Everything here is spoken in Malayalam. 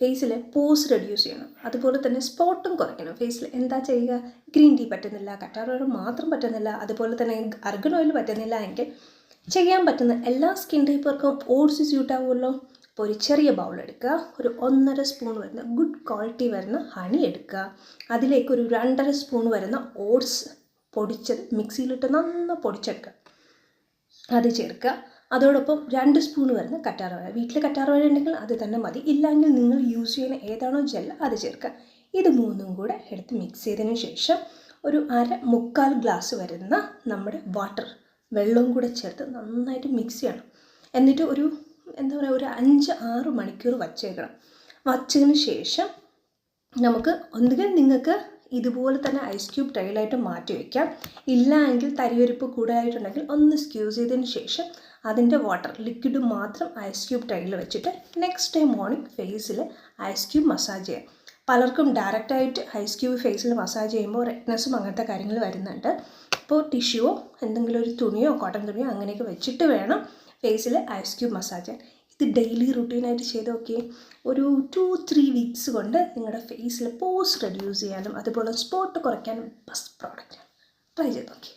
ഫേസിലെ പോസ് റെഡ്യൂസ് ചെയ്യണം, അതുപോലെ തന്നെ സ്പോട്ടും കുറയ്ക്കണം. ഫേസിൽ എന്താ ചെയ്യുക? ഗ്രീൻ ടീ പറ്റുന്നില്ല, കറ്റാർ വാഴ മാത്രം പറ്റുന്നില്ല, അതുപോലെ തന്നെ അർഗൻ ഓയിൽ പറ്റുന്നില്ല എങ്കിൽ ചെയ്യാൻ പറ്റുന്ന എല്ലാ സ്കിൻ ടൈപ്പർക്കും ഓട്സ് സ്യൂട്ട് ആവുമല്ലോ. അപ്പോൾ ഒരു ചെറിയ ബൗൾ എടുക്കുക, ഒരു 1.5 സ്പൂൺ വരുന്ന ഗുഡ് ക്വാളിറ്റി വരുന്ന ഹണി എടുക്കുക, അതിലേക്ക് ഒരു 2.5 സ്പൂൺ വരുന്ന ഓട്സ് പൊടിച്ചത് മിക്സിയിലിട്ട് നന്നായി പൊടിച്ചെടുക്കുക, അത് ചേർക്കുക. അതോടൊപ്പം 2 സ്പൂൺ വരുന്ന കറ്റാർ വാഴ, വീട്ടിൽ കറ്റാർ വാഴ ഉണ്ടെങ്കിൽ അത് തന്നെ മതി, ഇല്ലെങ്കിൽ നിങ്ങൾ യൂസ് ചെയ്യുന്ന ഏതാണോ ജെൽ അത് ചേർക്കുക. ഇത് മൂന്നും കൂടെ എടുത്ത് മിക്സ് ചെയ്തതിന് ശേഷം ഒരു 1/4 ഗ്ലാസ് വരുന്ന നമ്മുടെ വെള്ളവും കൂടെ ചേർത്ത് നന്നായിട്ട് മിക്സ് ചെയ്യണം. എന്നിട്ട് ഒരു 5-6 മണിക്കൂർ വച്ചേക്കണം. വച്ചതിന് ശേഷം നമുക്ക് ഒന്നുകിൽ നിങ്ങൾക്ക് ഇതുപോലെ തന്നെ ഐസ് ക്യൂബ് ട്രേയിലായിട്ട് മാറ്റി വയ്ക്കാം, ഇല്ല എങ്കിൽ തരിവരിപ്പ് കൂടുതലായിട്ടുണ്ടെങ്കിൽ ഒന്ന് സ്ക്യൂസ് ചെയ്തതിന് ശേഷം അതിൻ്റെ ലിക്വിഡ് മാത്രം ഐസ് ക്യൂബ് ട്രേയിൽ വെച്ചിട്ട് നെക്സ്റ്റ് ഡേ മോർണിംഗ് ഫേസിൽ ഐസ് ക്യൂബ് മസാജ് ചെയ്യാം. പലർക്കും ഡയറക്റ്റായിട്ട് ഐസ് ക്യൂബ് ഫേസിൽ മസാജ് ചെയ്യുമ്പോൾ റെഡ്നെസ്സും അങ്ങനത്തെ കാര്യങ്ങൾ വരുന്നുണ്ട്. അപ്പോൾ ടിഷ്യൂവോ എന്തെങ്കിലും ഒരു തുണിയോ കോട്ടൺ തുണിയോ അങ്ങനെയൊക്കെ വെച്ചിട്ട് വേണം ഫേസിൽ ഐസ് ക്യൂബ് മസാജ് ചെയ്യാൻ. ഇത് ഡെയിലി റുട്ടീനായിട്ട് ചെയ്ത് നോക്കിയേ, ഒരു 2-3 വീക്സ് കൊണ്ട് നിങ്ങളുടെ ഫേസിൽ പോസ് റെഡ്യൂസ് ചെയ്യാനും അതുപോലെ സ്പോട്ട് കുറയ്ക്കാനും ബെസ്റ്റ് പ്രോഡക്റ്റാണ്. ട്രൈ ചെയ്ത് നോക്കി.